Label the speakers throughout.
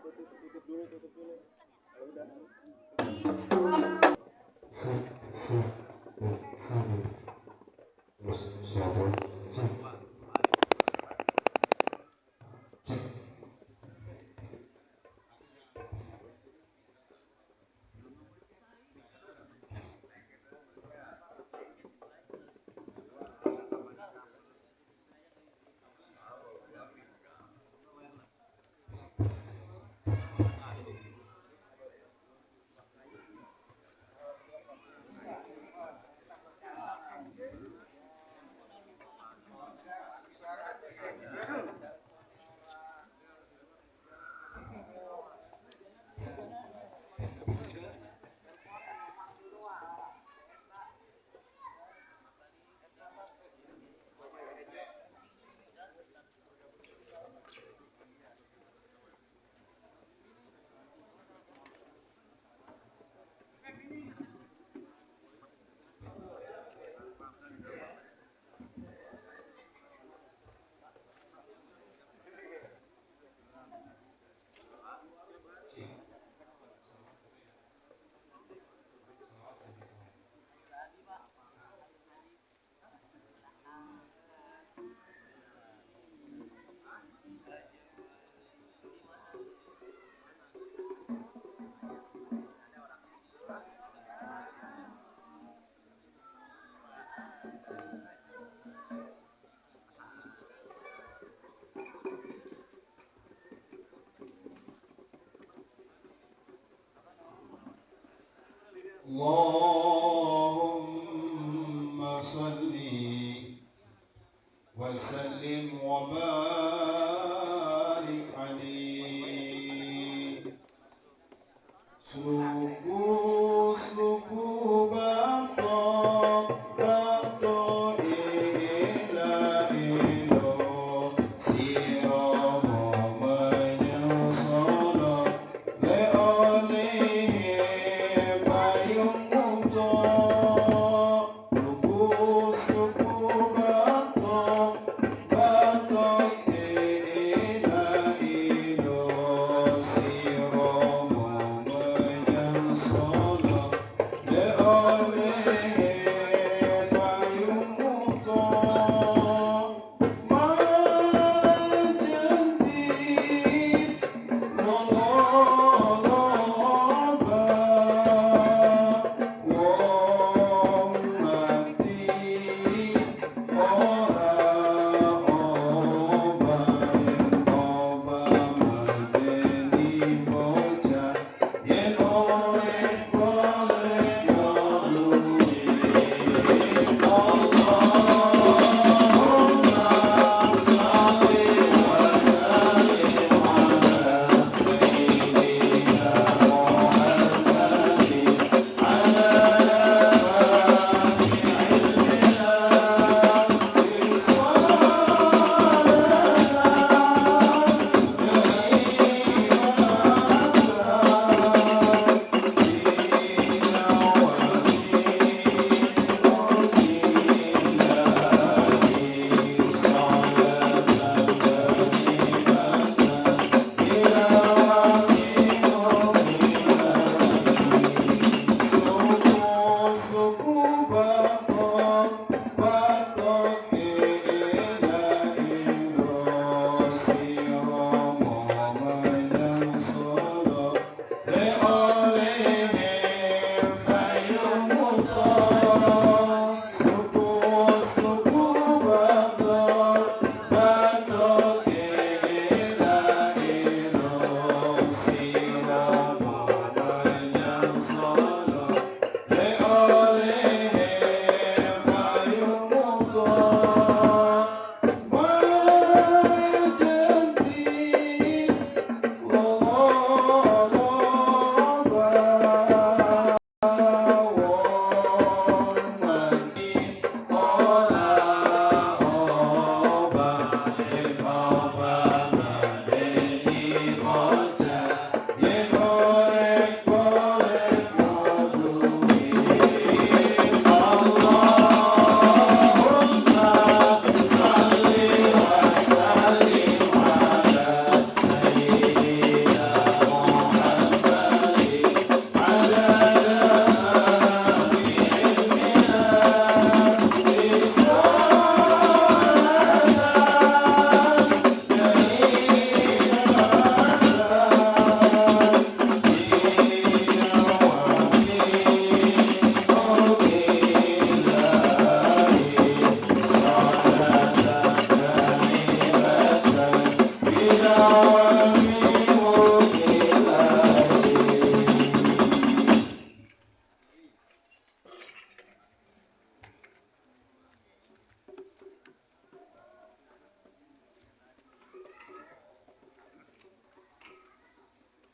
Speaker 1: tutup dulu. Ya udah.
Speaker 2: اللهم صل وسلم وبارك عليه سلوكو bato ila ilo siro menyesolo le oleh payung muto suku bato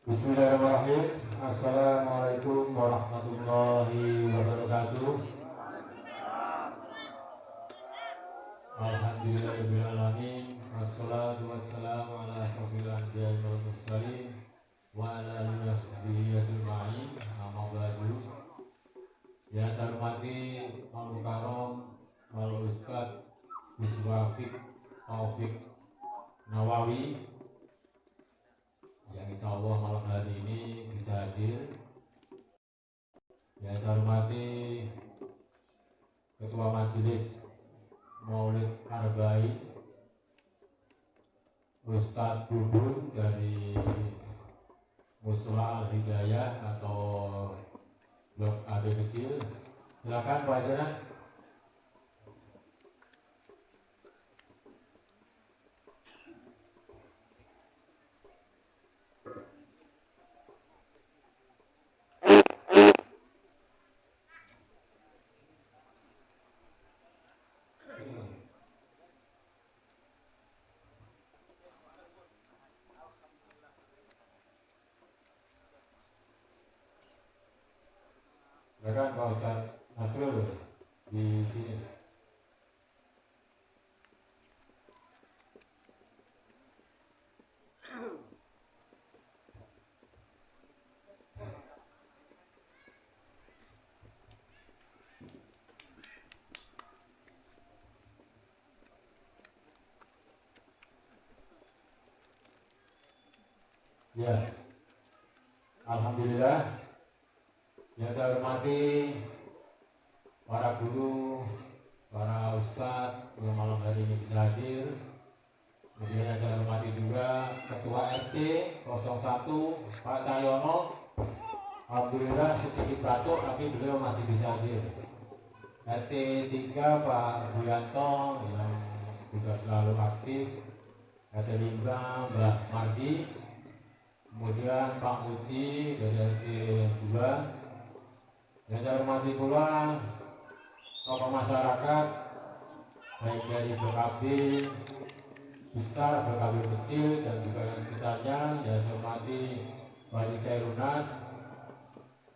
Speaker 1: Bismillahirrahmanirrahim. Assalamualaikum warahmatullahi wabarakatuh. Alhamdulillahirrahmanirrahim. Wassalatu wassalamu ala asyrofil anbiya'i wal mursalin wa ala alihi wa sahbihi ajma'in. Amma ba'du. Yang saya hormati Al Mukarram Al Ustaz Biswafik Taufik Nawawi yang insya Allah malam hari ini bisa hadir. Yang saya hormati Ketua Majelis Maulid Arba'in Ustadz Bubun dari Mushola Al Hidayah atau Blok AB kecil. Silakan Pak Jenas. Silakan Pak Ustadz Nasrul di sini. Ya, alhamdulillah. Yang saya hormati para guru, para ustadz yang malam hari ini bisa hadir. Kemudian yang saya hormati juga Ketua RT 01 Pak Cahyono. Alhamdulillah sedikit batuk tapi beliau masih bisa hadir. RT 3 Pak Buyanto yang juga selalu aktif. RT 5 Mbak Mardi. Kemudian Pak Uci dari RT 2. Yang saya hormati pula tokoh masyarakat baik dari BKB besar, BKB kecil dan juga yang sekitarnya. Yang saya hormati Wali Kairunas.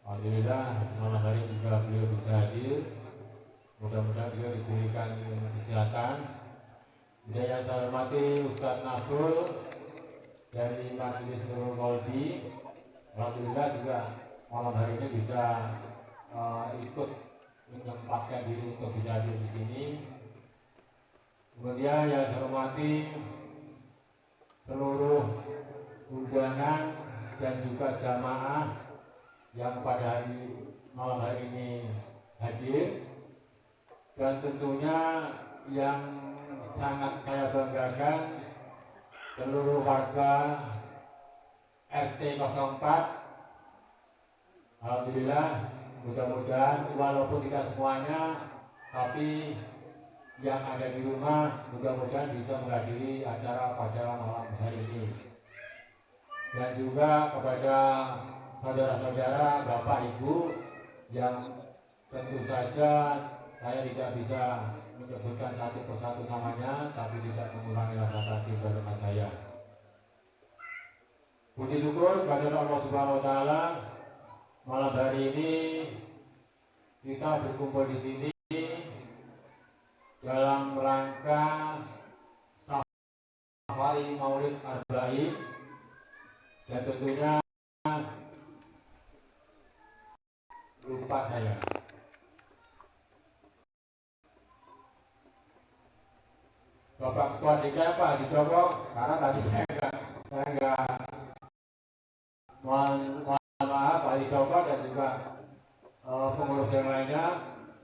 Speaker 1: Alhamdulillah malam hari juga beliau bisa hadir. Mudah-mudahan beliau diberikan kesehatan. Dan yang saya hormati Ustadz Nasrul dari Majelis Nurul Kolbi. Alhamdulillah juga malam hari ini bisa ikut menyempatkan diri untuk bisa hadir di sini. Kemudian yang saya hormati seluruh undangan dan juga jamaah yang pada malam hari ini hadir, dan tentunya yang sangat saya banggakan seluruh warga RT 04. Alhamdulillah, mudah-mudahan walaupun tidak semuanya, tapi yang ada di rumah mudah-mudahan bisa menghadiri acara pada malam hari ini. Dan juga kepada saudara-saudara, Bapak Ibu yang tentu saja saya tidak bisa menyebutkan satu persatu namanya, tapi tidak mengurangi rasa hati bersama saya. Puji syukur kepada Allah Subhanahu wa taala, malam hari ini kita berkumpul di sini dalam rangka safari Maulid Arba'in, dan tentunya lupa saya. Bapak Ketua DKM Pak Haji Joko, karena tadi saya enggak mohon maaf Pak Haji Joko dan juga pengurus yang lainnya.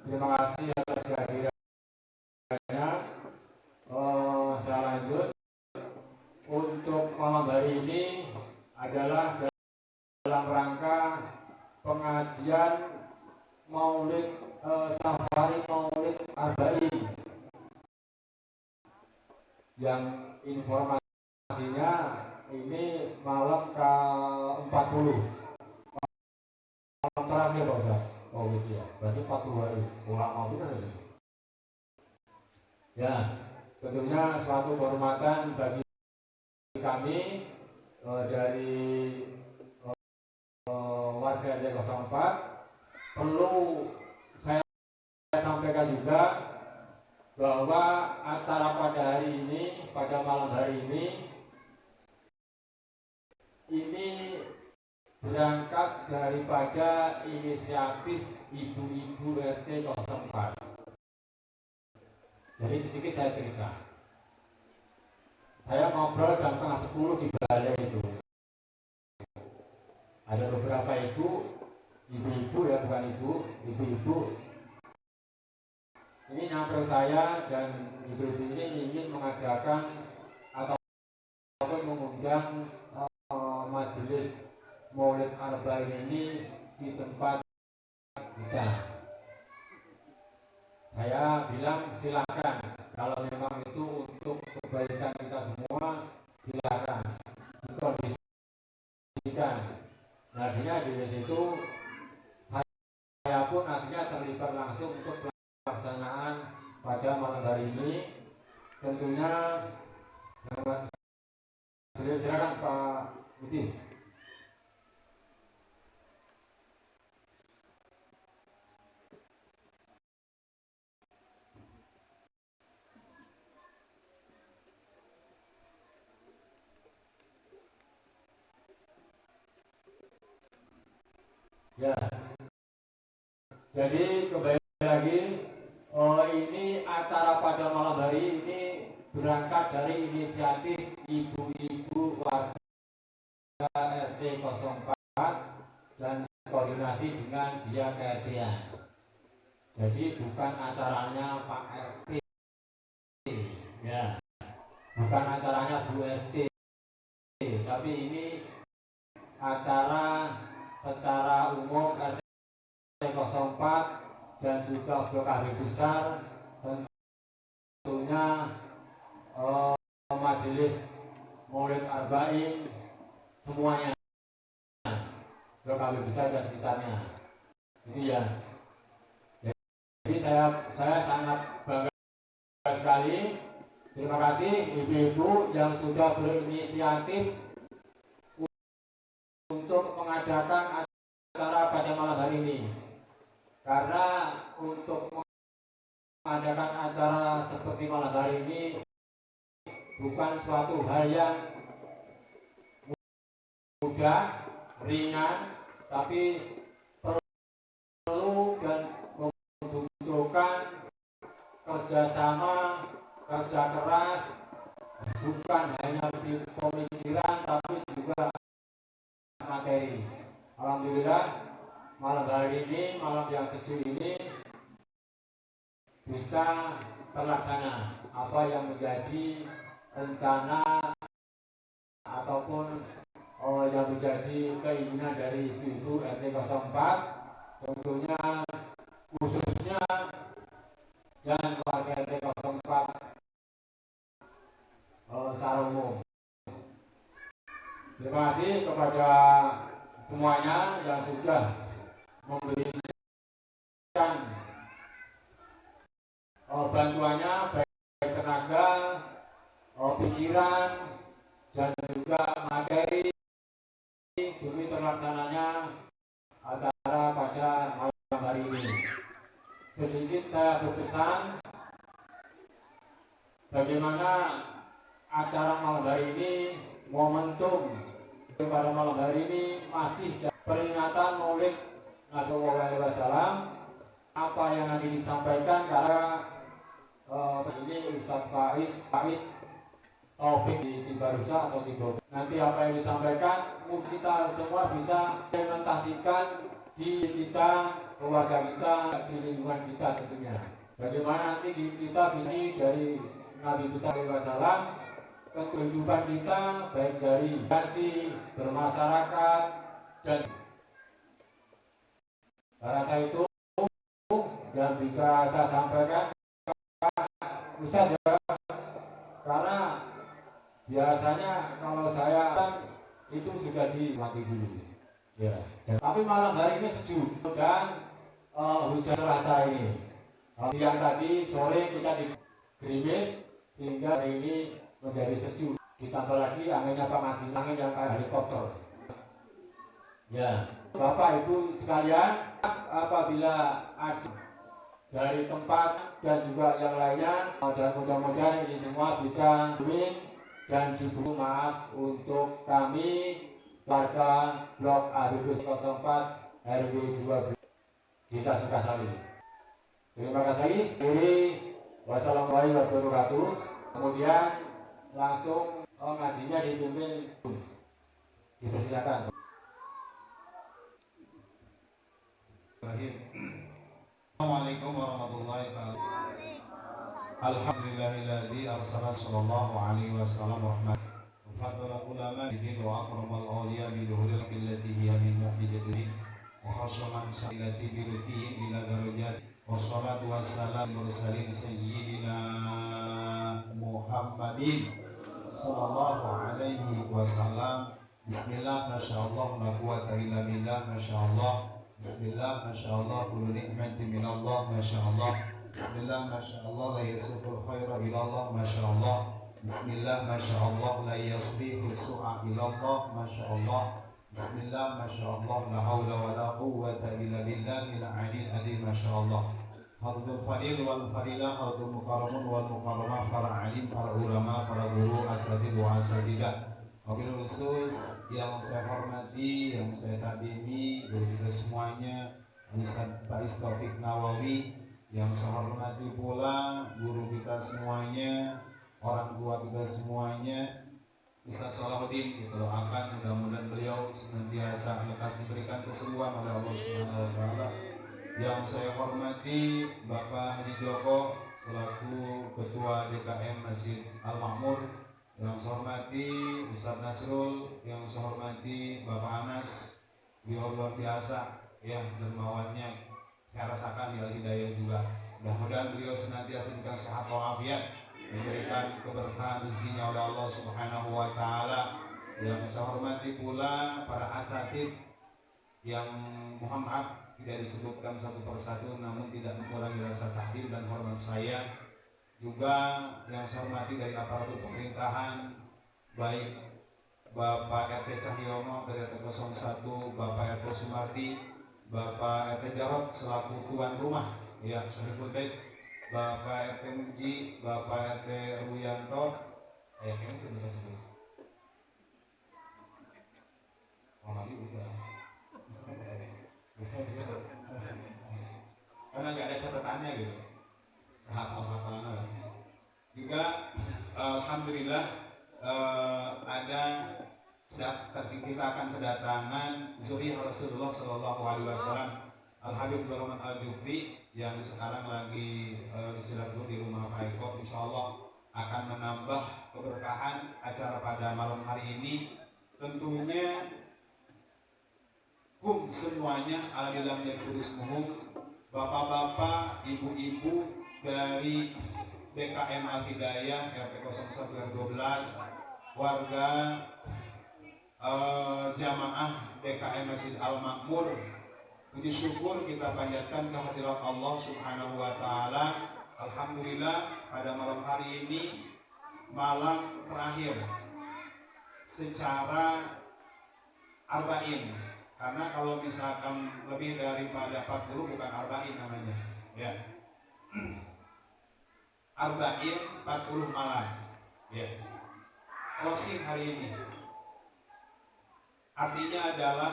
Speaker 1: Terima kasih atas kehadirannya. Saya lanjut. Untuk malam hari ini adalah dalam rangka pengajian Maulid Safari Maulid Arba'in, yang informasinya ini malam ke-40, malam terakhir Pak Ustaz. Oh gitu ya, berarti 40 hari ulama benar ini. Ya, tentunya suatu kehormatan bagi kami dari warga RT 04, perlu saya sampaikan juga bahwa acara pada hari ini, pada malam hari ini berangkat daripada inisiatif ibu-ibu RT 04. Jadi sedikit saya cerita. Saya ngobrol jam setengah 10 di balai itu. Ada beberapa ibu-ibu ya, bukan ibu-ibu. Ini nyamper saya dan ibu-ibu ini ingin mengadakan ataupun mengundang majelis Maulid Arba'in ini di tempat kita. Saya bilang silakan, kalau memang itu untuk kebaikan kita semua, silakan dikondisikan. Nah, di situ saya pun akhirnya terlibat langsung untuk pelaksanaan pada malam hari ini. Tentunya silakan Pak Budi. Ya, jadi kembali lagi, ini acara pada malam hari ini berangkat dari inisiatif ibu-ibu warga RT 04 dan koordinasi dengan pihak RT-an. Jadi bukan acaranya Pak RT, ya, bukan acaranya Bu RT, tapi ini acara secara umum RT 04 dan juga blok AB besar, tentunya majelis Maulid Arba'in semuanya, blok AB besar dan sekitarnya. Ini ya. Jadi saya sangat bangga sekali. Terima kasih ibu-ibu yang sudah berinisiatif untuk mengadakan acara pada malam hari ini. Karena untuk mengadakan acara seperti malam hari ini bukan suatu hal yang mudah, ringan, tapi perlu dan membutuhkan kerjasama, kerja keras, bukan hanya di pemikiran tapi juga materi. Alhamdulillah malam hari ini, malam yang sejuk ini bisa terlaksana apa yang menjadi rencana ataupun yang menjadi keinginan dari ibu-ibu RT 04, tentunya khususnya dan warga RT 04 secara umum. Terima kasih kepada semuanya yang sudah memberikan bantuannya, baik tenaga, pikiran, dan juga materi demi terlaksananya acara pada malam hari ini. Sedikit saya berpesan bagaimana acara malam hari ini, momentum pada malam hari ini masih peringatan Maulid Nabi SAW. Apa yang nanti disampaikan karena ini Ustadz Faiz Taufik di Cibarusa atau di Bogor. Nanti apa yang disampaikan kita semua bisa implementasikan di kita, keluarga kita, di lingkungan kita tentunya. Bagaimana nanti kita bisa dari Nabi besar SAW ke kehidupan kita, baik dari kasih, bermasyarakat, dan rasa itu yang bisa saya sampaikan Ustaz ya, karena biasanya kalau saya kan itu juga dimati dulu ya. Tapi malam hari ini sejuk dan hujan rata ini. Yang tadi sore kita di gerimis sehingga hari ini menjadi sejuk. Ditambah lagi anginnya Pak Madi, angin yang kayak helikopter. Ya, Bapak Ibu sekalian, apabila ada dari tempat dan juga yang lainnya, dan mudah-mudahan ini semua bisa win dan juga maaf untuk kami warga Blok ABB 04 RW 12 Desa Sukasari. Terima kasih. Wassalamualaikum warahmatullahi wabarakatuh. Kemudian langsung ngajinya dipimpin. Dipersilakan.
Speaker 2: Assalamualaikum warahmatullahi wabarakatuh. Alhamdulillahilladzi arsala sallallahu alaihi wasallam rahmat. Fadala ulama bidin wa akramal awliya biduhuril illati hiya min mu'jizatin wa khashaman sa'ilati birutihin ila darajat wassalatu wassalam mursalin sayyidina Muhammadin sallallahu alaihi wasallam. Bismillah, masyaallah, la quwwata illa billah, masyaallah. Bismillah, masyaallah, kullu ni'matin minallah, masyaallah. Bismillah, masyaallah, la yasuful khaira ilallah, masyaallah. Bismillah, masyaallah, la yasrifu su'a ilallah, masyaallah. Bismillah, masyaallah, la hawla wa la quwwata illa billahil aliyil azim, masyaallah. Hadul fadil wal fadilah, hadul mukarramun wal mukarramah, para alim, para ulama, para guru, asatidz wa asatidzah. Wabil khusus yang saya hormati, yang saya takdimi, guru kita semuanya, Ustaz Faiz Taufik Nawawi, yang saya hormati pula guru kita semuanya, orang tua kita semuanya, Ustaz Salahuddin, kita doakan mudah-mudahan beliau senantiasa lekas diberikan kesembuhan oleh Allah Subhanahu wa taala. Yang saya hormati Bapak Haji Joko selaku Ketua DKM Masjid Al-Makmur, yang saya hormati Ustaz Nasrul, yang saya hormati Bapak Anas, beliau luar biasa ya dermawannya, saya rasakan di Al-Hidayah juga. Mudah-mudahan beliau senantiasa diberikan sehat walafiat, diberikan keberkahan rezekinya oleh Allah Subhanahu wa taala. Yang saya hormati pula para asatidz yang mohon maaf tidak disebutkan satu persatu, namun tidak mengurangi rasa takdir dan hormat saya. Juga yang saya hormati dari aparatur pemerintahan, baik Bapak RT Cahyono dari RT 01, Bapak RT Sumardi, Bapak RT Jarot selaku tuan rumah, ya Syariful Bait, Bapak RT Muji, Bapak RT Ruyanto, ini kita sebut. Oh, lagi udah. Karena nggak ada catatannya gitu. Hafal-hafalan. Juga alhamdulillah ada kita akan kedatangan zuriyah Rasulullah Shallallahu Alaihi Wasallam, Al Habib Rahman Al Jufri, yang sekarang lagi istirahat di rumah Pak Eko. Insya Allah akan menambah keberkahan acara pada malam hari ini. Tentunya semuanya alhamdulillah menjadi bapak-bapak, ibu-ibu dari BKM Al-Hidayah RT 01 12, warga jamaah BKM Masjid Al-Makmur, puji syukur kita panjatkan kehadirat Allah Subhanahu wa taala. Alhamdulillah pada malam hari ini malam terakhir secara arba'in, karena kalau misalkan lebih daripada 40 bukan arba'in namanya ya. Arba'in 40 malam ya. Closing hari ini artinya adalah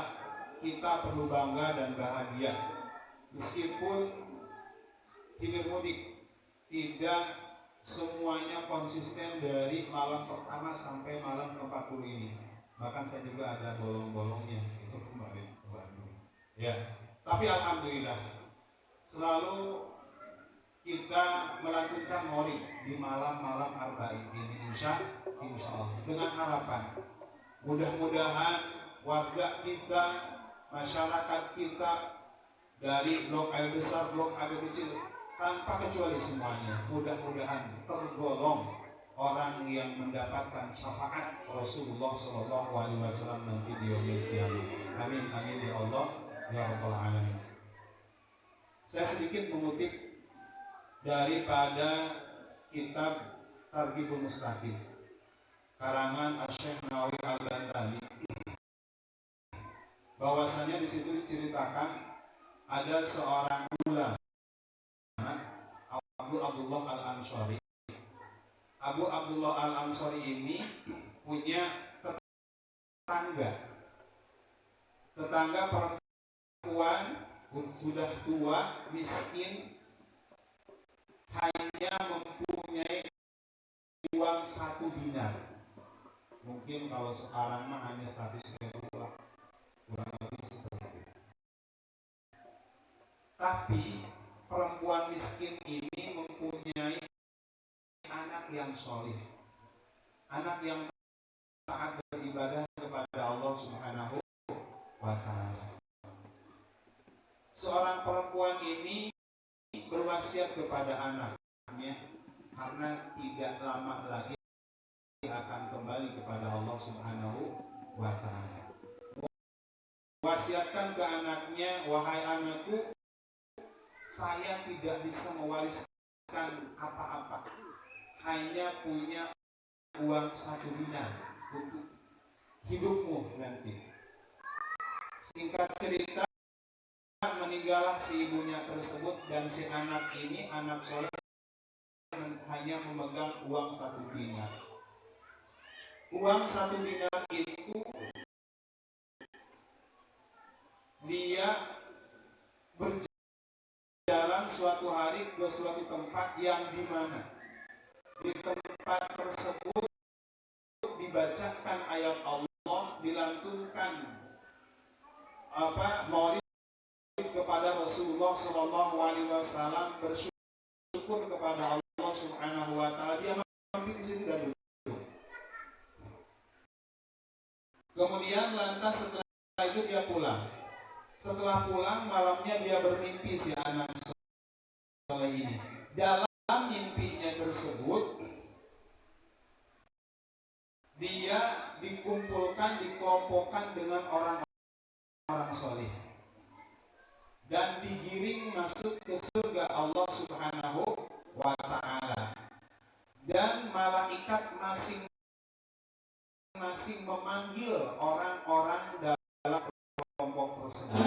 Speaker 2: kita perlu bangga dan bahagia meskipun hilir mudik tidak semuanya konsisten dari malam pertama sampai malam ke-40 ini. Bahkan saya juga ada bolong-bolongnya itu kemarin ke Bandung ya. Tapi alhamdulillah selalu kita melanjutkan maulid di malam-malam arba'in ini, insya Allah, dengan harapan mudah-mudahan warga kita, masyarakat kita dari blok A besar, blok A kecil, tanpa kecuali semuanya, mudah-mudahan tergolong orang yang mendapatkan syafaat Rasulullah Shallallahu Alaihi Wasallam nanti di yaumil qiyamah. Amin amin ya Allah ya rabbal alamin. Saya sedikit mengutip daripada kitab Targhibul Mustaqim karangan Syekh Nawawi Al-Bantani. bahwasanya di situ diceritakan ada seorang ulama Abu Abdullah Al-Ansari. Abu Abdullah Al-Ansari ini punya tetangga perempuan sudah tua, miskin, hanya mempunyai uang 1 dinar. Mungkin kalau sekarang mah hanya 100.000 lah, kurang lebih seperti itu. Tapi perempuan miskin ini mempunyai anak yang soleh, anak yang taat beribadah kepada Allah Subhanahu wa Ta'ala. Seorang perempuan ini berwasiat kepada anaknya karena tidak lama lagi akan kembali kepada Allah Subhanahu wa Ta'ala. Wasiatkan ke anaknya, wahai anakku, saya tidak bisa mewariskan apa-apa, hanya punya uang 1 dinar untuk hidupmu nanti. Singkat cerita, meninggallah si ibunya tersebut dan si anak ini, anak soleh, hanya memegang uang 1 dinar. Uang 1 dinar itu dia berjalan suatu hari ke suatu tempat yang dimana di tempat tersebut dibacakan ayat Allah, dilantunkan maulid kepada Rasulullah Shallallahu Alaihi Wasallam, bersyukur kepada Allah Subhanahu Wa Taala. Dia mampir di situ dan duduk. Kemudian lantas setelah itu dia pulang. Setelah pulang malamnya dia bermimpi si anak soleh ini. Dalam mimpinya tersebut dia dikumpulkan, dikelompokkan dengan orang-orang soleh dan digiring masuk ke surga Allah Subhanahu wa Ta'ala, dan malaikat masing-masing memanggil orang-orang dalam kelompok tersebut.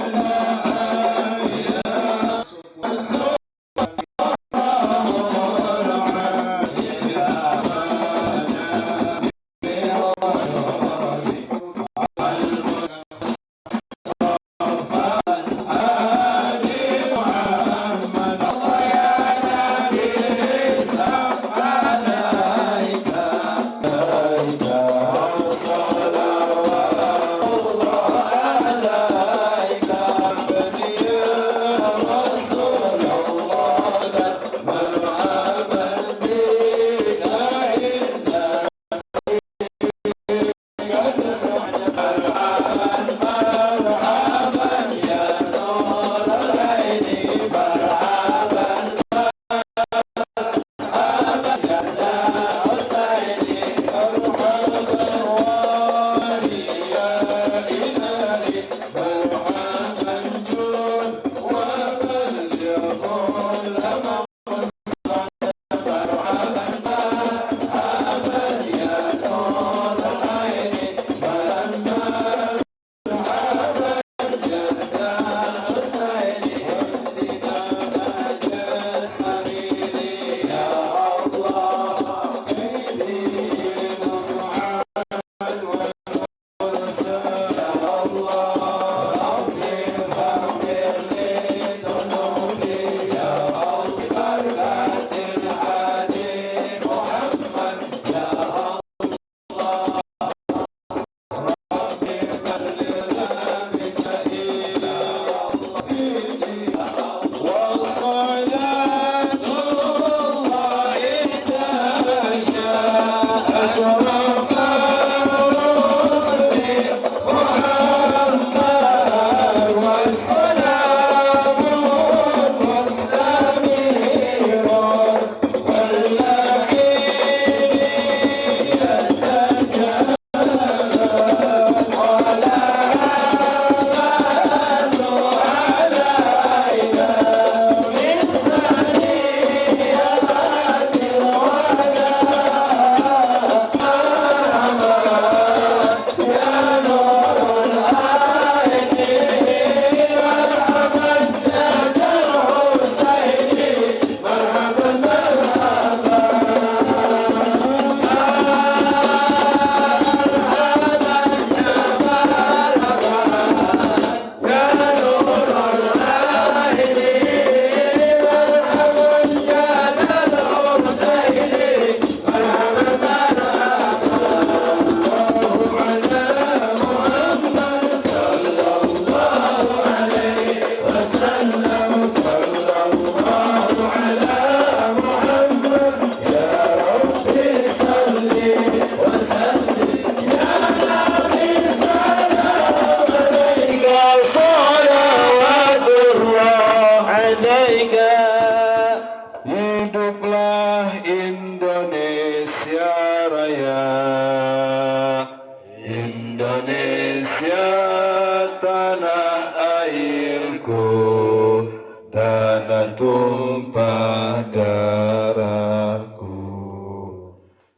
Speaker 2: airku, tanah tumpah darahku.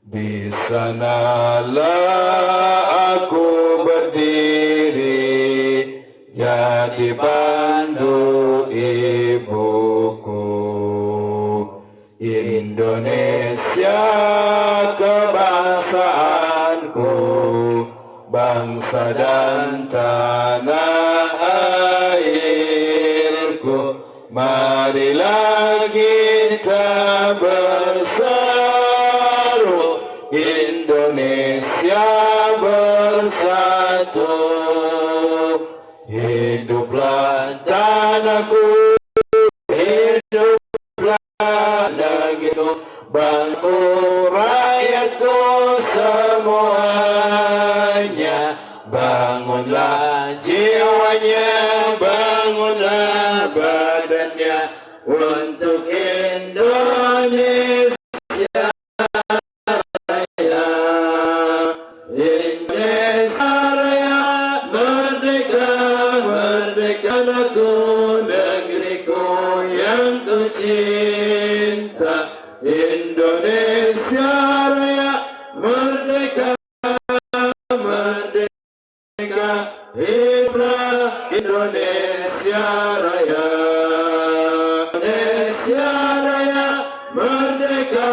Speaker 2: Di sanalah aku berdiri, jadi pandu ibuku. Indonesia kebangsaanku, bangsa dan tanah airku. Marilah kita berseru, Indonesia bersatu. Hiduplah tanahku, hiduplah negeriku, bangku rakyatku semuanya. Bangunlah jiwanya, bangunlah badannya untuk Indonesia Raya. Indonesia Raya, merdeka, merdeka aku, negeriku yang ku cinta. Indonesia Raya, merdeka, merdeka. Hiduplah Indonesia Raya. Indonesia Raya, merdeka,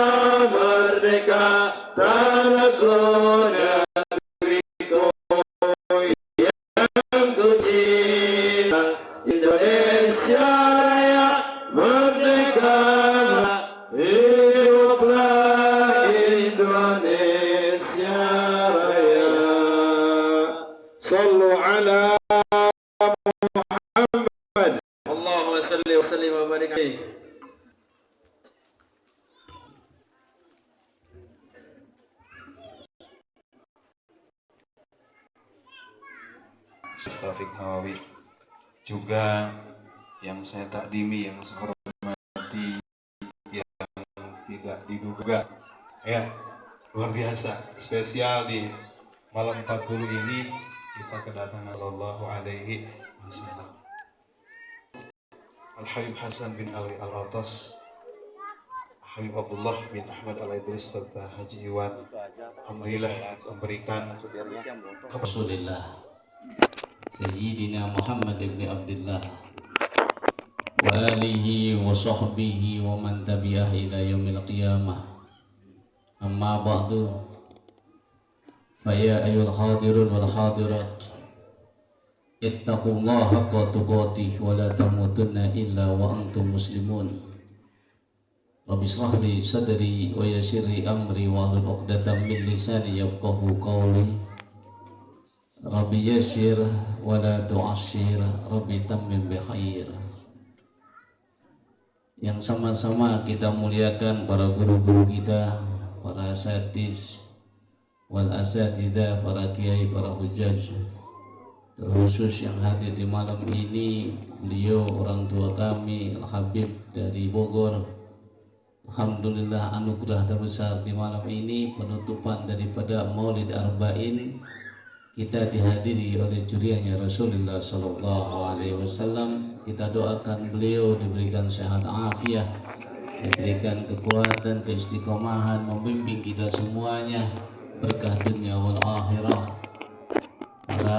Speaker 2: merdeka, tanahku, negeriku yang ku cinta. Indonesia Raya, merdeka, hiduplah Indonesia Raya. Sallu ala Muhammad. Allahumma salli wa sallim wa barik alaihi. Taufik Nawawi juga yang saya takdimi, yang saya hormati, yang tidak diduga, ya luar biasa, spesial di malam 40 ini kita kedatangan Sallallahu Alaihi Wasallam Al-Habib Hasan bin Ali Al-Atas, Habib Abdullah bin Ahmad Al-Idris serta Haji Iwan. Alhamdulillah memberikan
Speaker 3: Rasulullah Sayyidina Muhammad ibn Abdullah wa alihi wa sahbihi wa man tabi'ah ila yaumil qiyamah. Amma ba'du, faya ayyuhal hadirun wal hadirat, ittaqullaha haqqa tuqatih wa la tamutunna illa wa antum muslimun. Rabbi shrah li sadri wa yassir li amri wa hlul 'uqdatam min lisani yafqahu qawli. Rabbi yassir wa la tu'assir, Rabbi tammim bi khair. Yang sama-sama kita muliakan para guru-guru kita, para asatiz wal asatidzah, para kiai, para hujjaj, terkhusus yang hadir di malam ini, beliau orang tua kami Al-Habib dari Bogor. Alhamdulillah, anugerah terbesar di malam ini, penutupan daripada Maulid Arba'in, kita dihadiri oleh curianya Rasulullah Sallallahu Alaihi Wasallam. Kita doakan beliau diberikan sehat afiat, diberikan kekuatan, keistiqomahan, membimbing kita semuanya, berkah dunia wal akhirah. Para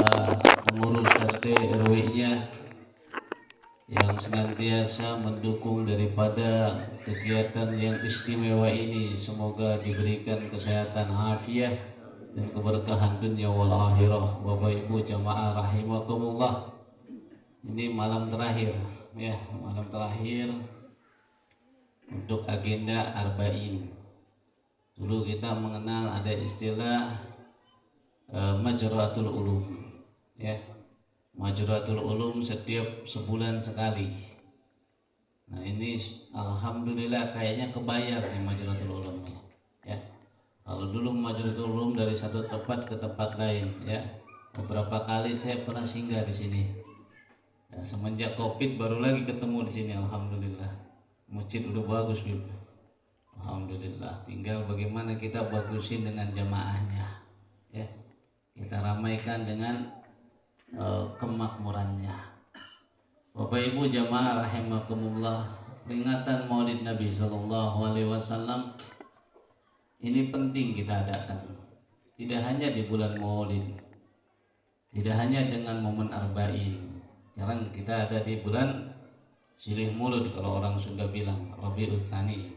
Speaker 3: pengurus RT RW-nya yang senantiasa mendukung daripada kegiatan yang istimewa ini, semoga diberikan kesehatan afiat dan keberkahan dunia wal akhirah. Bapak Ibu jamaah rahimakumullah, ini malam terakhir, ya, malam terakhir untuk agenda Arba'in. Dulu kita mengenal ada istilah Majratul Ulum, ya, Majratul Ulum setiap sebulan sekali. Nah ini alhamdulillah kayaknya kebayar nih Majratul Ulumnya, ya. Kalau dulu Majratul Ulum dari satu tempat ke tempat lain, ya, beberapa kali saya pernah singgah di sini. Ya, semenjak Covid baru lagi ketemu di sini, alhamdulillah. Masjid udah bagus, Bib. Alhamdulillah. Tinggal bagaimana kita bagusin dengan jamaahnya, ya. Kita ramaikan dengan kemakmurannya. Bapak Ibu jamaah rahimakumullah, peringatan Maulid Nabi Sallallahu Alaihi Wasallam ini penting kita adakan. Tidak hanya di bulan Maulid, tidak hanya dengan momen Arba'in. Sekarang kita ada di bulan Silih Mulud kalau orang Sunda bilang Rabiul Tsani.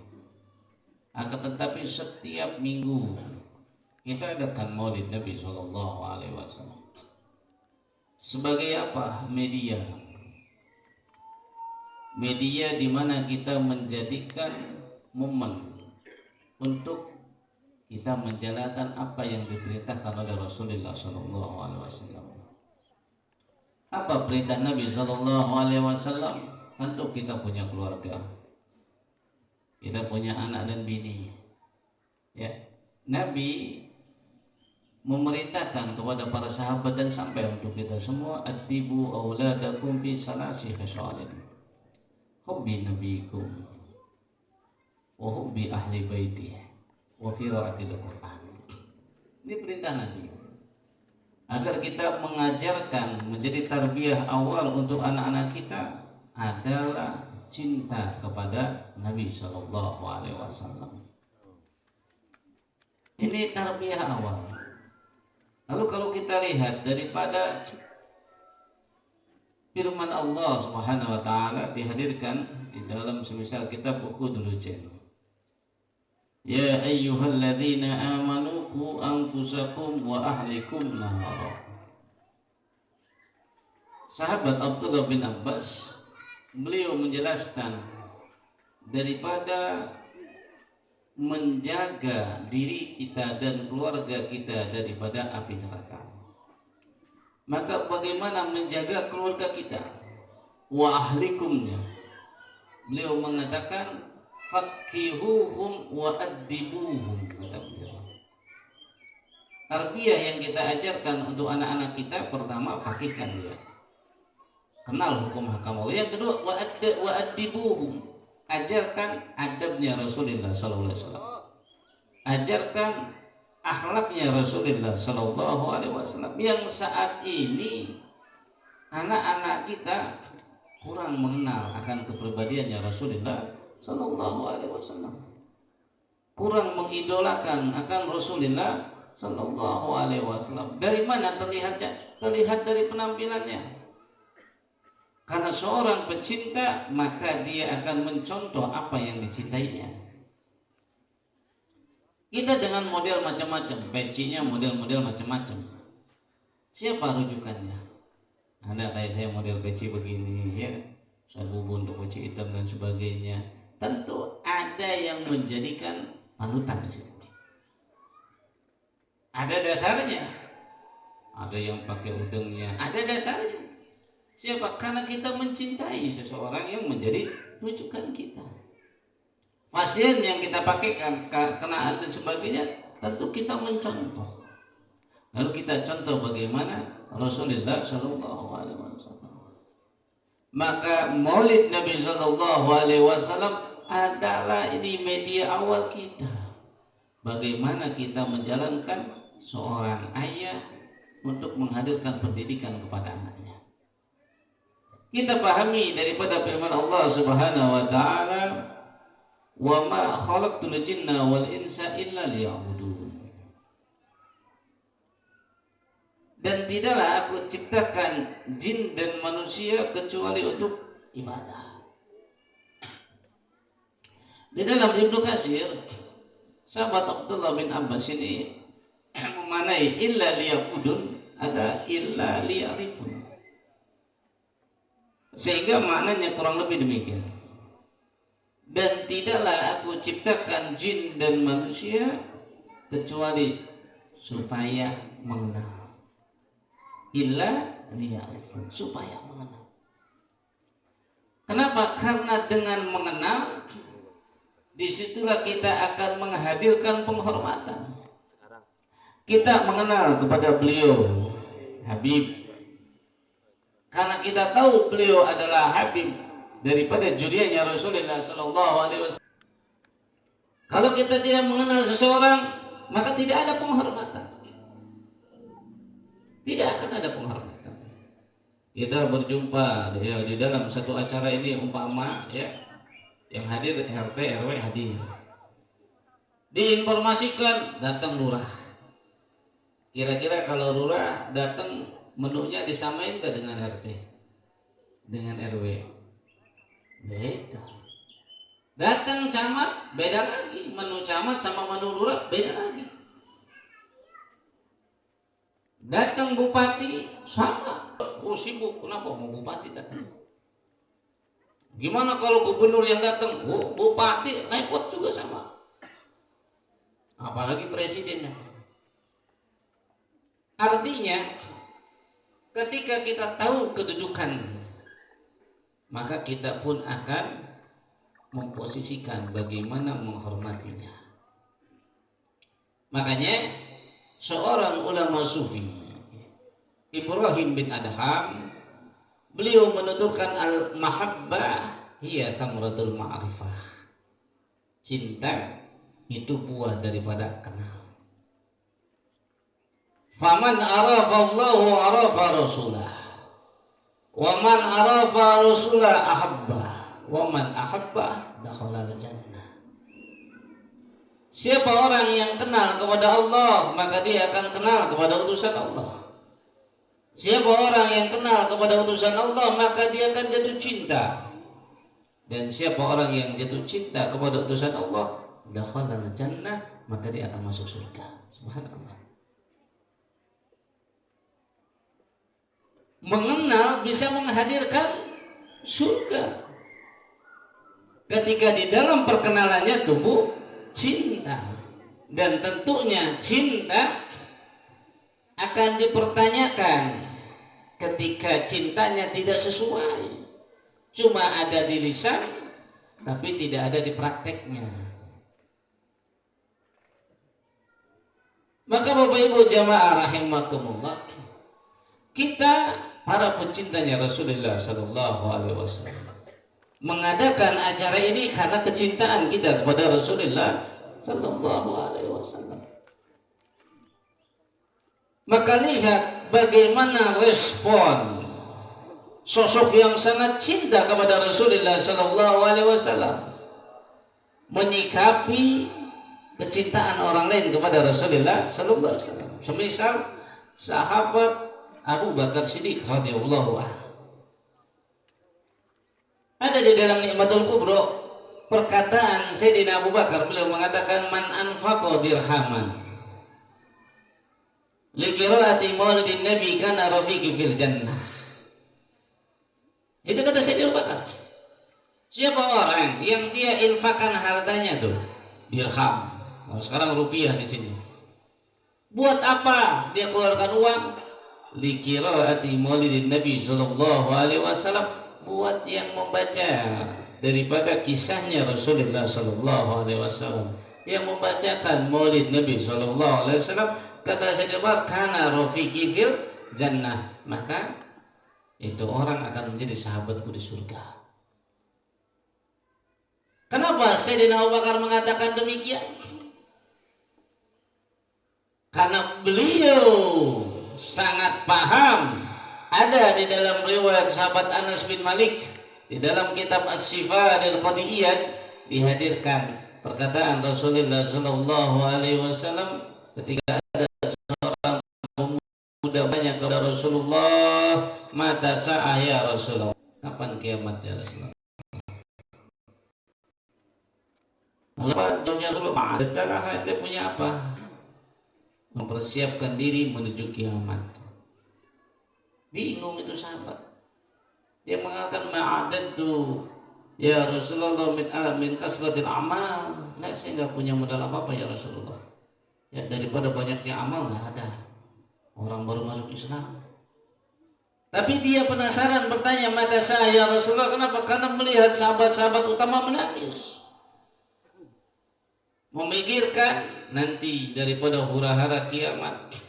Speaker 3: Akan tetapi setiap minggu kita adakan Maulid Nabi Sallallahu Alaihi Wasallam. Sebagai apa? Media di mana kita menjadikan momen untuk kita menjalankan apa yang diperintahkan oleh Rasulullah Sallallahu Alaihi Wasallam. Apa perintah Nabi Sallallahu Alaihi Wasallam? Tentu kita punya keluarga, kita punya anak dan bini. Ya, Nabi memerintahkan kepada para sahabat dan sampai untuk kita semua, adibu auladakum bi salasi khisalin, hubbi nabikum wa hubbi ahli baiti wa qiraatil Quran. Ini perintah Nabi agar kita mengajarkan, menjadi tarbiyah awal untuk anak-anak kita adalah cinta kepada Nabi Sallallahu Alaihi Wasallam. Ini tarbiyah awal. Lalu kalau kita lihat daripada firman Allah Subhanahu wa taala dihadirkan di dalam semisal kitab Qudrujen. Ya ayyuhalladzina amanu qu anfusakum wa ahlikum nara. Sahabat Abdullah bin Abbas, beliau menjelaskan daripada menjaga diri kita dan keluarga kita daripada api neraka. Maka bagaimana menjaga keluarga kita? Wa ahlikumnya. Beliau mengatakan faqihuhum wa addibuhum, kata beliau. Tarbiyah yang kita ajarkan untuk anak-anak kita, pertama faqihkan dia, kenal hukum hakam Allah. Yang kedua wa addibuhum, ajarkan adabnya Rasulullah Sallallahu Alaihi Wasallam, ajarkan akhlaknya Rasulullah Sallallahu Alaihi Wasallam, yang saat ini anak-anak kita kurang mengenal akan kepribadiannya Rasulullah Sallallahu Alaihi Wasallam, kurang mengidolakan akan Rasulullah Sallallahu Alaihi Wasallam. Dari mana terlihat? Terlihat dari penampilannya. Karena seorang pecinta, maka dia akan mencontoh apa yang dicintainya. Kita dengan model macam-macam, pecinya model-model macam-macam. Siapa rujukannya? Ada kayak saya model peci begini, ya, sabubun untuk peci hitam dan sebagainya. Tentu ada yang menjadikan panutan di sini. Ada dasarnya. Ada yang pakai udengnya, ada dasarnya. Siapa? Karena kita mencintai seseorang yang menjadi rujukan kita. Pasien yang kita pakaikan, kenaan dan sebagainya, tentu kita mencontoh. Lalu kita contoh bagaimana Rasulullah Sallallahu Alaihi Wasallam. Maka Maulid Nabi Sallallahu Alaihi Wasallam adalah ini media awal kita. Bagaimana kita menjalankan seorang ayah untuk menghadirkan pendidikan kepada anaknya. Kita pahami daripada firman Allah Subhanahu wa taala, "Wa ma khalaqtul jinna wal insa illa liya'budun." Dan tidaklah aku ciptakan jin dan manusia kecuali untuk ibadah. Di dalam Ibnu Katsir, sahabat Abdullah bin Abbas ini memanai illa liya'budun, ada illa liya'rifun. Sehingga maknanya kurang lebih demikian. Dan tidaklah aku ciptakan jin dan manusia kecuali supaya mengenal. Illa liya'rifun, supaya mengenal. Kenapa? Karena dengan mengenal, disitulah kita akan menghadirkan penghormatan. Kita mengenal kepada beliau Habib, karena kita tahu beliau adalah Habib daripada juriannya Rasulullah Sallallahu Alaihi Wasallam. Kalau kita tidak mengenal seseorang, maka tidak ada penghormatan. Tidak akan ada penghormatan. kita berjumpa ya, di dalam satu acara ini umpama ya, yang hadir RT RW hadir, diinformasikan datang lurah. Kira-kira kalau lurah datang menunya disamain ke dengan RT dengan RW? Beda. Datang camat beda lagi, menu camat sama menu lurah beda lagi. Datang bupati sama, oh sibuk, kenapa mau bupati datang? Gimana kalau gubernur yang datang? Oh bupati repot juga sama, apalagi presidennya. Artinya ketika kita tahu kedudukan, maka kita pun akan memposisikan bagaimana menghormatinya. Makanya seorang ulama sufi Ibrahim bin Adham, beliau menuturkan al-mahabbah hiya thamratul ma'rifah. Cinta itu buah daripada kenal. Faman arafa Allahu arafa rasulah, wa man arafa rasulah ahabba, wa man ahabba dakhala al-jannah. Siapa orang yang kenal kepada Allah, maka dia akan kenal kepada utusan Allah. Siapa orang yang kenal kepada utusan Allah, maka dia akan jatuh cinta. Dan siapa orang yang jatuh cinta kepada utusan Allah, dakhala al-jannah, maka dia akan masuk surga. Subhanallah. Mengenal bisa menghadirkan surga. Ketika di dalam perkenalannya tumbuh cinta, dan tentunya cinta akan dipertanyakan ketika cintanya tidak sesuai, cuma ada di lisan tapi tidak ada di prakteknya. Maka Bapak Ibu jamaah rahimakumullah, kita para pecintanya Rasulullah sallallahu alaihi wasallam mengadakan acara ini karena kecintaan kita kepada Rasulullah sallallahu alaihi wasallam. Maka lihat bagaimana respon sosok yang sangat cinta kepada Rasulullah sallallahu alaihi wasallam menyikapi kecintaan orang lain kepada Rasulullah sallallahu alaihi wasallam. Semisal sahabat Abu Bakar Siddiq radhiyallahu anhu. Ada di dalam Nikmatul Kubro perkataan Sayyidina Abu Bakar, beliau mengatakan man anfaqa dirhaman liqiraati maulidin nabi kana rafiqi fil jannah. Itu kata Sayyidina Abu Bakar. Siapa orang yang dia infakkan hartanya tuh dirham, nah, sekarang rupiah di sini. Buat apa dia keluarkan uang? Liqiraati maulidin nabi sallallahu alaihi wasallam, buat yang membaca daripada kisahnya Rasulullah sallallahu alaihi wasallam, yang membacakan maulid Nabi sallallahu alaihi wasallam. Kata Sayyidina kana rafiqi fil jannah, maka itu orang akan menjadi sahabatku di surga. Kenapa Sayyidina Abu Bakar mengatakan demikian? Karena beliau sangat paham. Ada di dalam riwayat sahabat Anas bin Malik, di dalam kitab As-Sifat al-Qadiyyah dihadirkan perkataan Rasulullah sallallahu alaihi wasallam ketika ada seorang pemuda banyak kepada Rasulullah, mata sa'ah ya Rasulullah, kapan kiamat ya Rasulullah? Apa jawabnya Rasulullah? Adalah ente punya apa? Mempersiapkan diri menuju kiamat. Bingung itu sahabat. Dia mengatakan ma'adadtu ya Rasulullah min kasratil amal. Nah, saya nggak punya modal apa-apa ya Rasulullah. Ya daripada banyaknya amal nggak ada. Orang baru masuk Islam. Tapi dia penasaran bertanya, mata saya ya Rasulullah, kenapa? Karena melihat sahabat-sahabat utama menangis. Memikirkan nanti daripada hura-hara kiamat.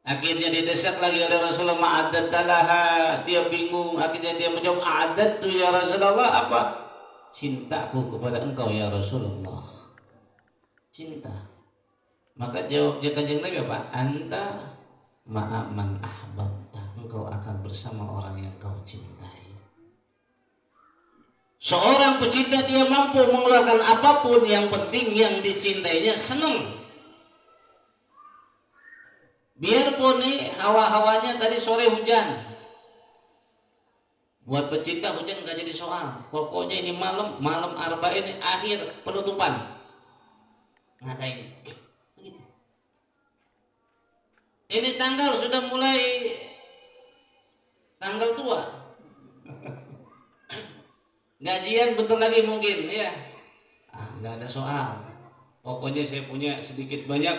Speaker 3: Akhirnya didesak lagi oleh Rasulullah, ma'adadtalaha. Dia bingung, akhirnya dia menjawab, a'adadtu ya Rasulullah, apa? Cintaku kepada engkau ya Rasulullah. Cinta. Maka jawab Kanjeng Nabi apa? Anta ma'aman ahbab. engkau akan bersama orang yang kau cintai. Seorang pecinta dia mampu mengeluarkan apapun, yang penting yang dicintainya senang. Biarpun nih hawa-hawanya tadi sore hujan, buat pecinta hujan gak jadi soal. Pokoknya ini malam Arba ini akhir penutupan, ngadain. Ini tanggal sudah mulai tanggal tua. Gajian bentar lagi mungkin ya. Nggak ada soal. Pokoknya saya punya sedikit banyak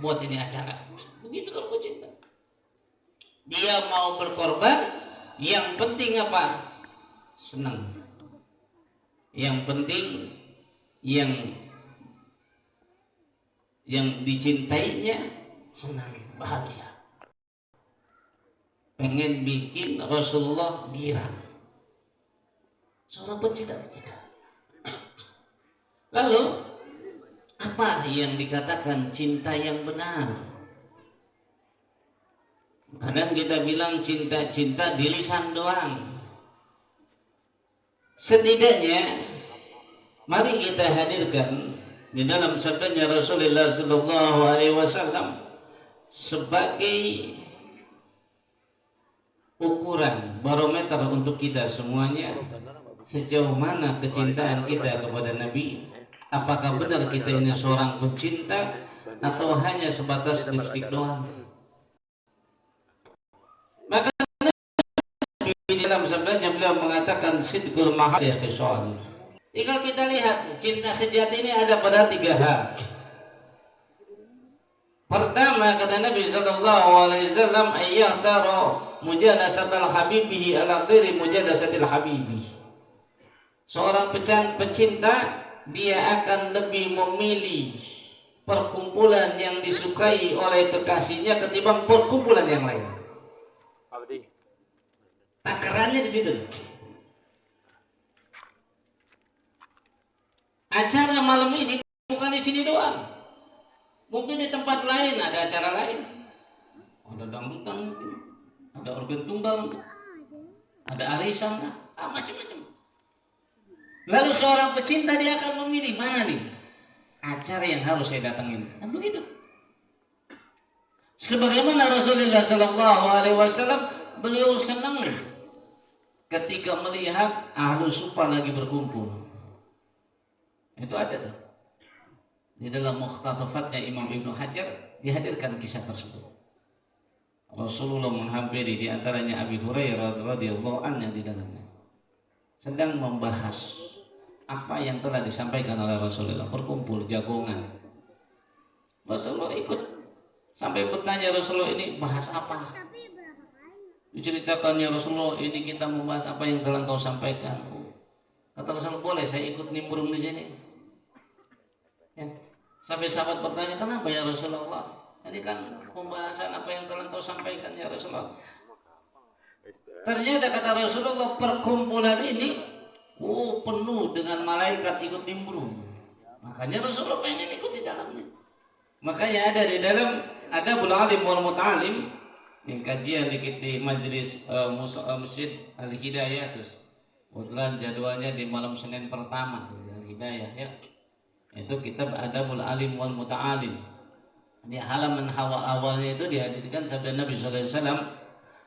Speaker 3: buat ini acara. Begitu kalau pecinta. Dia mau berkorban, yang penting apa? Senang. Yang penting yang dicintainya senang, bahagia. Pengen bikin Rasulullah girang. Seorang pecinta kita. Lalu apa yang dikatakan cinta yang benar? Kadang kita bilang cinta-cinta di lisan doang. Setidaknya mari kita hadirkan di dalam sabdanya Rasulullah sallallahu alaihi wasallam sebagai ukuran barometer untuk kita semuanya. Sejauh mana kecintaan kita kepada Nabi? Apakah benar kita ini seorang pecinta atau hanya sebatas lipstik doang? Maka di dalam sabdanya beliau mengatakan sidqul mahabbah khisal. Jika kita lihat cinta sejati ini ada pada 3 hal. Pertama kata Nabi sallallahu alaihi wasallam ayyahtara mujalasatal habibihi ala ghairi mujalasatil habibi. Seorang pecinta dia akan lebih memilih perkumpulan yang disukai oleh kekasihnya ketimbang perkumpulan yang lain. Takarannya di situ. Acara malam ini bukan di sini doang. Mungkin di tempat lain ada acara lain. Ada dangdutan, ada organ tunggal, ada arisan, macam-macam. Lalu seorang pecinta dia akan memilih mana nih acara yang harus saya datangin. Dan begitu. Sebagaimana Rasulullah sallallahu alaihi wasallam beliau senang ketika melihat ahlu sufa lagi berkumpul. Itu ada tuh. Di dalam Mukhtatafatnya Imam Ibnu Hajar dihadirkan kisah tersebut. Rasulullah menghampiri di antaranya Abi Hurairah radhiyallahu anhu di dalamnya. Sedang membahas apa yang telah disampaikan oleh Rasulullah, berkumpul jagongan. Rasulullah ikut sampai bertanya, Rasulullah ini bahas apa? Diceritakan ya Rasulullah, ini kita membahas apa yang telah kau sampaikan. Kata Rasulullah, boleh saya ikut nimbrung di sini. Ya. Sampai sahabat bertanya, kenapa ya Rasulullah? Ini kan pembahasan apa yang telah kau sampaikan ya Rasulullah. Ternyata kata Rasulullah, perkumpulan ini penuh dengan malaikat ikut nimbrung. Makanya Rasulullah pengen ikut di dalamnya. Makanya ada di dalam Adabul Alim wal Muta'alim, yang kajian dikit di majelis Masjid Al-Hidayah. Terus kebetulan jadwalnya di malam Senin pertama di Al-Hidayah ya. Itu kitab Adabul Alim wal Muta'alim. Di halaman awalnya itu dihadirkan sabda Nabi sallallahu alaihi wasallam,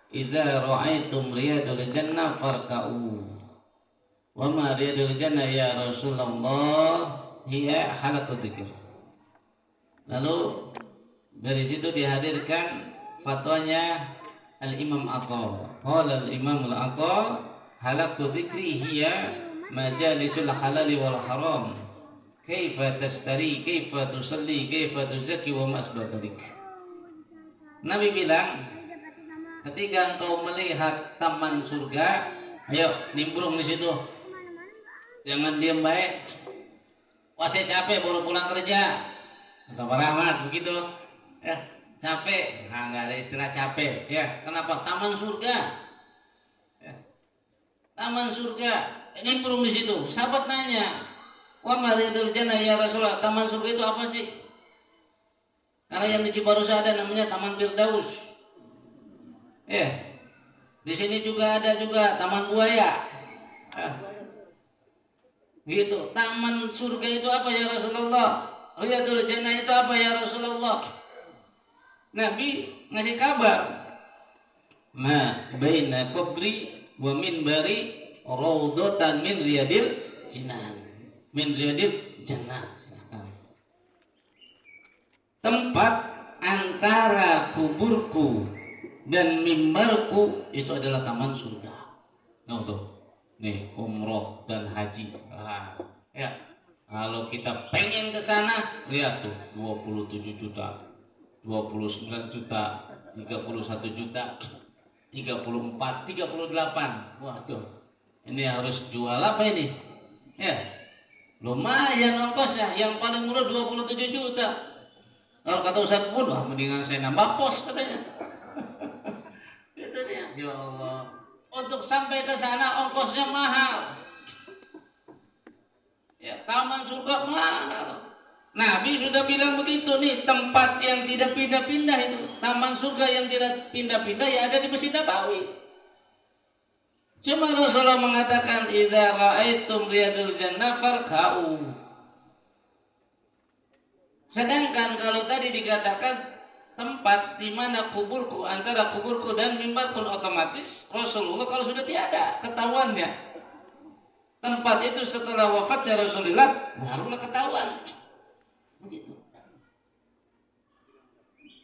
Speaker 3: "Idza ra'aitum riyadul jannah farka'u." Wa ma riyadul jannah ya Rasulullah hiya halaqut dzikr. Lalu dari situ dihadirkan fatwanya Al-Imam Atha. Qala Al-Imam Al-Atha halaqut dzikri hiya majalisul halal wal haram. Kaifa tastari, kaifa tusalli, kaifa tuzakki wa masbabalik. Nabi bilang, ketika engkau melihat taman surga, ayo nimbrung di situ. Jangan diam baik. Wah saya capek baru pulang kerja. Kata Pak Rahmat begitu. Ya, capek. Nah, nggak ada istilah capek. Ya, kenapa? Taman surga. Ya. Taman surga. Nimbrung di situ. Sahabat nanya, "Wa maridul jannah ya Rasulullah, taman surga itu apa sih?" Karena yang di Cibarusah ada namanya Taman Firdaus. Ya, Di sini juga ada juga taman buaya. Gitu. Taman surga itu apa ya Rasulullah? Riyadul Jannah itu apa ya Rasulullah? Nabi ngasih kabar. Ma baina qabri wa minbari raudhatan min riyadil jinan. Min riyadil jannah. Tempat antara kuburku dan mimbarku itu adalah taman surga. Nah tuh, nih umroh dan haji. Ya, kalau kita pengen ke sana, lihat tuh 27 juta, 29 juta, 31 juta, 34, 38. Waduh, ini harus jual apa ini? Ya, lumayan ongkosnya. Yang paling murah 27 juta. Kalau kata Ustaz pun, mendingan saya nambah pos katanya. Itu dia, ya Allah. Untuk sampai ke sana ongkosnya mahal. Ya, taman surga mahal. Nabi sudah bilang begitu nih, tempat yang tidak pindah-pindah itu, taman surga yang tidak pindah-pindah ya ada di Masjid Nabawi. Cuma Rasulullah mengatakan, "Idza ra'aitum riyadul jannah farka'u." Sedangkan kalau tadi dikatakan tempat di mana kuburku, antara kuburku dan mimbarku, otomatis Rasulullah kalau sudah tiada ketahuannya. Tempat itu setelah wafatnya Rasulullah barulah ketahuan. Begitu.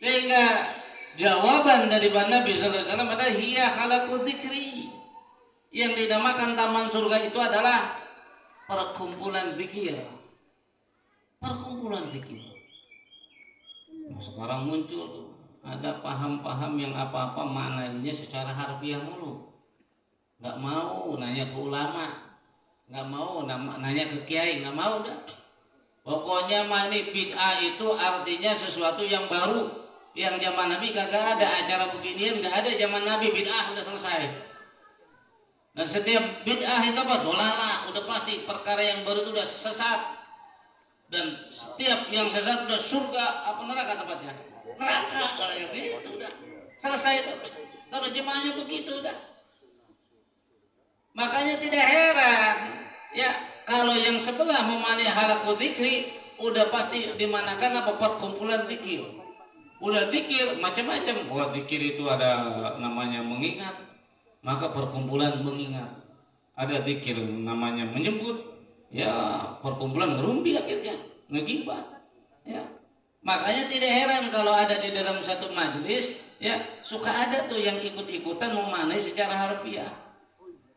Speaker 3: Sehingga jawaban dari Nabi sallallahu alaihi wasallam adalah hiya halaqu dzikri. Yang dinamakan taman surga itu adalah perkumpulan zikir. Perkumpulan zikir. Sekarang muncul ada paham-paham yang apa-apa maknanya secara harfiah mulu. Nggak mau nanya ke ulama, nggak mau nanya ke kiai, nggak mau dah. Pokoknya mani bid'ah itu artinya sesuatu yang baru, yang zaman Nabi kagak ada acara beginian, nggak ada zaman Nabi, bid'ah udah selesai. Dan setiap bid'ah itu apa? Dolalah, udah pasti perkara yang baru itu udah sesat. Dan setiap yang sesat udah surga apa neraka tempatnya? Neraka, kalau yang itu udah selesai itu. Terjemahnya begitu udah. Makanya tidak heran ya kalau yang sebelah memahami halaqu dzikri udah pasti dimanakan apa perkumpulan zikir. Udah zikir macam-macam. Wah, zikir itu ada namanya mengingat, maka perkumpulan mengingat. Ada zikir namanya menyebut, ya perkumpulan ngerumpi akhirnya ngegibah. Ya, makanya tidak heran kalau ada di dalam satu majelis, ya suka ada tuh yang ikut-ikutan memanai secara harfiah.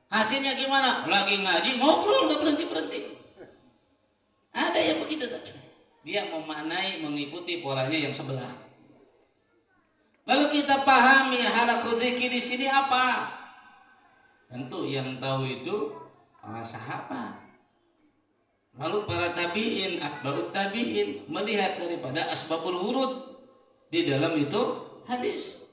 Speaker 3: Hasilnya gimana? Lagi ngaji ngobrol nggak berhenti-berhenti. Ada yang begitu tuh. Dia memaknai mengikuti polanya yang sebelah. Lalu kita pahami halaqu dzikir di sini apa? Tentu yang tahu itu para sahabat. Lalu para tabi'in, atba'ut tabi'in melihat daripada asbabul wurud di dalam itu hadis.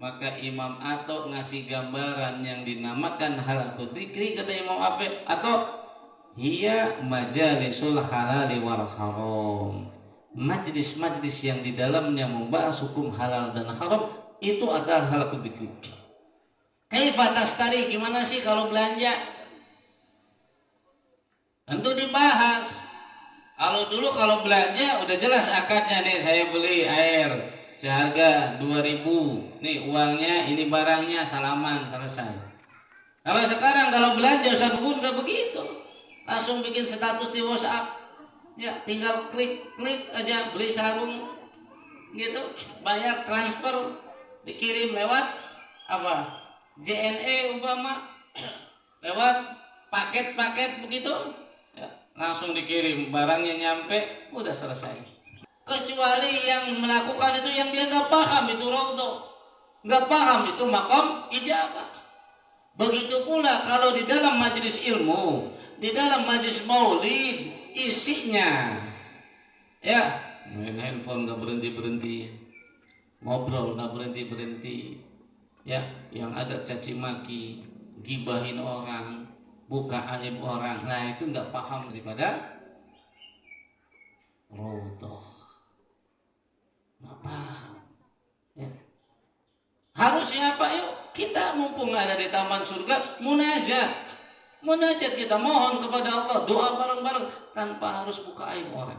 Speaker 3: Maka Imam Ato ngasih gambaran yang dinamakan halaqu dzikri, kata Imam Afif, atau hiya majalisul halali wal haram. Majlis-majlis yang di dalamnya membahas hukum halal dan haram itu adalah halaqu dzikri. Kaifa tastari, gimana sih kalau belanja? Tentu dibahas. Kalau belanja udah jelas akadnya nih, saya beli air seharga 2.000. Nih uangnya, ini barangnya, salaman, selesai. Kalau sekarang kalau belanja Ustaz Bubun udah begitu. Langsung bikin status di WhatsApp. Ya, tinggal klik aja beli sarung gitu, bayar transfer, dikirim lewat apa? JNE umpama, lewat paket-paket begitu. Ya, langsung dikirim, barangnya nyampe, udah selesai. Kecuali yang melakukan itu yang dia nggak paham itu raudhah, nggak paham itu maqam ijabah. Begitu pula kalau di dalam majelis ilmu, di dalam majelis maulid, isinya ya main handphone nggak berhenti, ngobrol nggak berhenti, ya yang ada caci maki, gibahin orang, buka aib orang, nah itu nggak paham daripada raudhah, nggak paham. Ya. Harusnya apa yuk? Kita mumpung ada di taman surga, munajat kita mohon kepada Allah, doa bareng-bareng tanpa harus buka aib orang,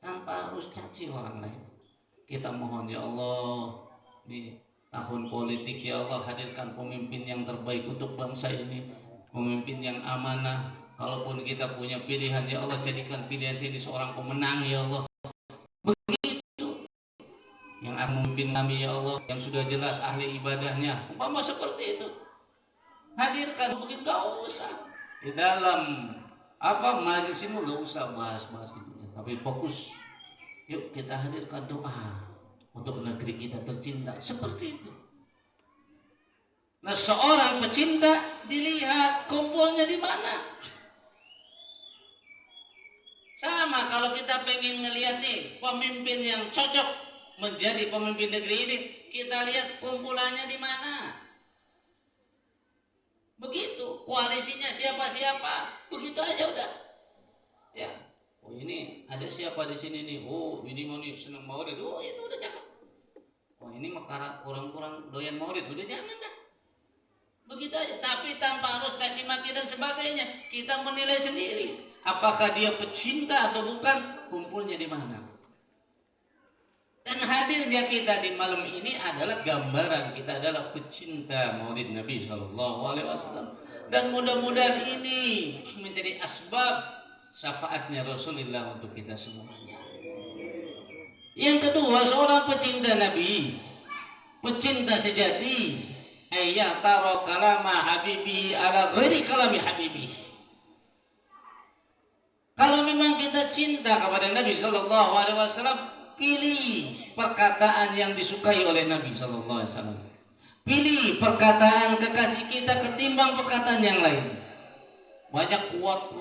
Speaker 3: tanpa harus caci orang lain. Kita mohon ya Allah, di tahun politik ya Allah hadirkan pemimpin yang terbaik untuk bangsa ini, pemimpin yang amanah. Kalaupun kita punya pilihan ya Allah, jadikan pilihan ini seorang pemenang ya Allah. Begitu yang akan memimpin kami ya Allah, yang sudah jelas ahli ibadahnya, umpama seperti itu. Hadirkan, mungkin gak usah di dalam majelis ini gak usah bahas-bahas gitu, tapi fokus. Yuk kita hadirkan doa untuk negeri kita tercinta seperti itu. Nah, seorang pecinta dilihat kumpulnya di mana. Sama kalau kita pengen ngelihat nih pemimpin yang cocok menjadi pemimpin negeri ini, kita lihat kumpulannya di mana. Begitu, koalisinya siapa-siapa, begitu aja udah. Ya, oh ini ada siapa di sini nih? Oh ini mau nih seneng maulid, oh itu udah cakep. Oh ini makara kurang-kurang doyan maulid, udah jangan dah. Begitu aja, tapi tanpa harus caci maki dan sebagainya. Kita menilai sendiri, apakah dia pecinta atau bukan, kumpulnya di mana. Dan hadirnya kita di malam ini adalah gambaran kita adalah pecinta maulid Nabi SAW. Dan mudah-mudahan ini menjadi asbab syafaatnya Rasulullah untuk kita semuanya. Yang kedua, seorang pecinta Nabi, pecinta sejati, ayat taro kalama habibi ala ghairi kalami habibi. Kalau memang kita cinta kepada Nabi SAW, pilih perkataan yang disukai oleh Nabi SAW. Pilih perkataan kekasih kita ketimbang perkataan yang lain. Banyak kuat.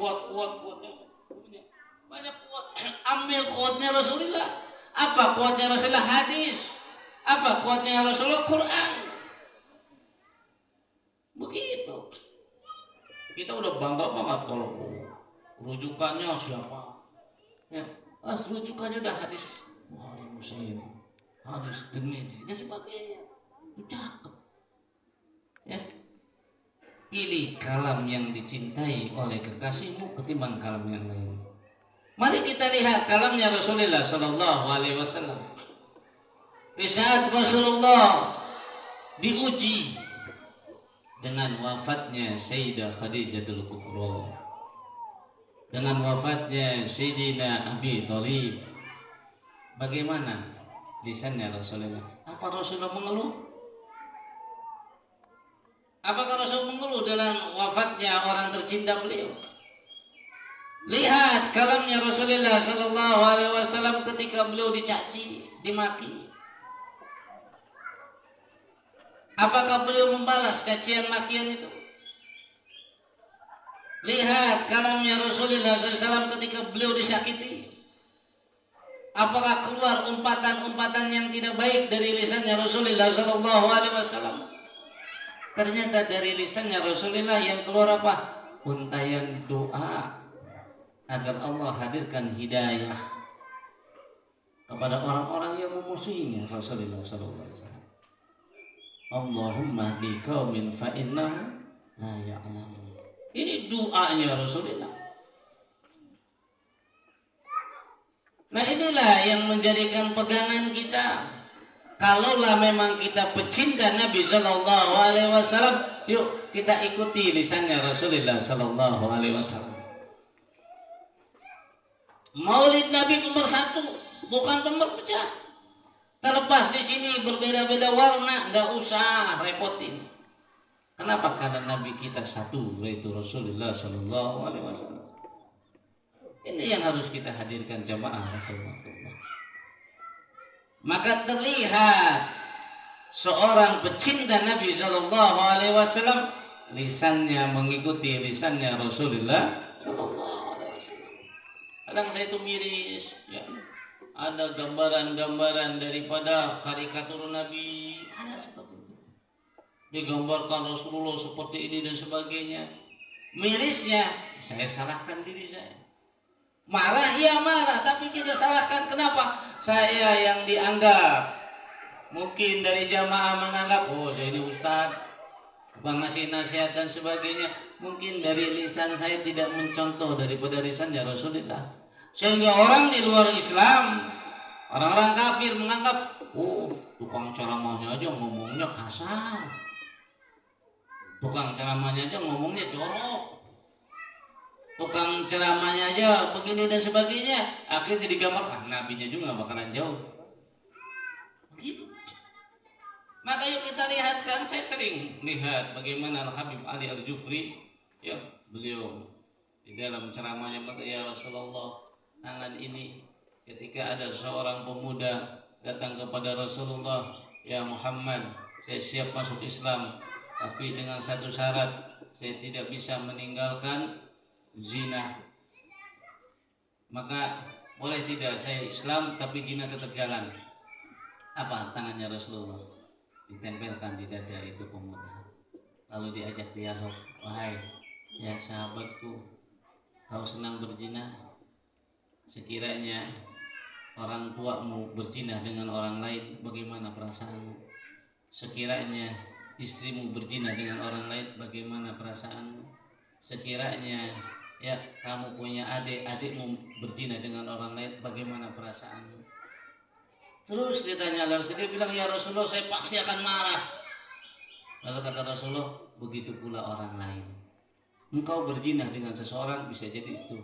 Speaker 3: Banyak kuat. Ambil kuatnya Rasulullah. Apa kuatnya Rasulullah? Hadis. Apa kuatnya Rasulullah? Quran. Begitu. Kita udah bangga banget kalau rujukannya siapa. Ya, rujukannya udah hadis Bukhari Muslim, hadis Tirmidzi dan sebagainya. Cakep. Ya. Pilih kalam yang dicintai oleh kekasihmu ketimbang kalam yang lain. Mari kita lihat kalamnya Rasulullah sallallahu alaihi wasallam. Di saat Rasulullah diuji dengan wafatnya Sayyidah Khadijatul Kubra, dengan wafatnya Sayyidina Abi Thalib, bagaimana lisannya Rasulullah? Apa Rasulullah mengeluh? Apakah Rasul mengeluh dengan wafatnya orang tercinta beliau? Lihat kalamnya Rasulullah sallallahu alaihi wasallam ketika beliau dicaci, dimaki. Apakah beliau membalas cacian makian itu? Lihat kalamnya Rasulullah SAW ketika beliau disakiti. Apakah keluar umpatan-umpatan yang tidak baik dari lisannya Rasulullah SAW? Ternyata dari lisannya Rasulullah yang keluar apa? Untayan doa agar Allah hadirkan hidayah kepada orang-orang yang memusuhinya Rasulullah SAW. Allahumma hdi qaumin fa innahum la ya'lamun. Ini doanya Rasulullah. Nah, inilah yang menjadikan pegangan kita. Kalaulah memang kita pecinta Nabi Sallallahu Alaihi Wasallam, yuk kita ikuti lisannya Rasulullah Sallallahu Alaihi Wasallam. Maulid Nabi nomor 1, bukan pemerpecah. Terlepas di sini berbeda-beda warna, nggak usah repotin. Kenapa? Karena Nabi kita satu, yaitu Rasulullah Sallallahu Alaihi Wasallam. Ini yang harus kita hadirkan jamaah rahimahullah. Maka terlihat seorang pecinta Nabi Sallallahu Alaihi Wasallam, lisannya mengikuti lisannya Rasulullah Sallallahu Alaihi Wasallam. Kadang saya itu miris, ya. Ada gambaran-gambaran daripada karikatur Nabi, ada seperti itu. Digambarkan Rasulullah seperti ini dan sebagainya. Mirisnya, saya salahkan diri saya. Marah, iya marah, tapi kita salahkan. Kenapa? Saya yang dianggap Mungkin dari jamaah menganggap, oh saya ini ustadz, bukan ngasih nasihat dan sebagainya. Mungkin dari lisan saya tidak mencontoh daripada lisannya Rasulullah. Sehingga orang di luar Islam, orang-orang kafir menganggap, oh tukang ceramahnya aja ngomongnya kasar. Tukang ceramahnya aja ngomongnya jorok. Tukang ceramahnya aja begini dan sebagainya. Akhirnya digambar, nabinya juga bakalan jauh. Begitu. Maka yuk kita lihat, kan saya sering lihat bagaimana Al-Habib Ali Al-Jufri, ya beliau di dalam ceramahnya berkata, ya Rasulullah, tangan ini ketika ada seorang pemuda datang kepada Rasulullah, ya Muhammad, saya siap masuk Islam, tapi dengan satu syarat, saya tidak bisa meninggalkan zina. Maka boleh tidak saya Islam tapi zina tetap jalan? Apa tangannya Rasulullah? Ditempelkan di dada itu pemuda. Lalu diajak dialog, wahai ya sahabatku, kau senang berzina? Sekiranya orang tuamu berzina dengan orang lain, bagaimana perasaanmu? Sekiranya istrimu berzina dengan orang lain, bagaimana perasaanmu? Sekiranya ya kamu punya adikmu berzina dengan orang lain, bagaimana perasaanmu? Terus ditanya Rasul, dia bilang, ya Rasulullah, saya pasti akan marah. Lalu kata Rasulullah, begitu pula orang lain. Engkau berzina dengan seseorang, bisa jadi itu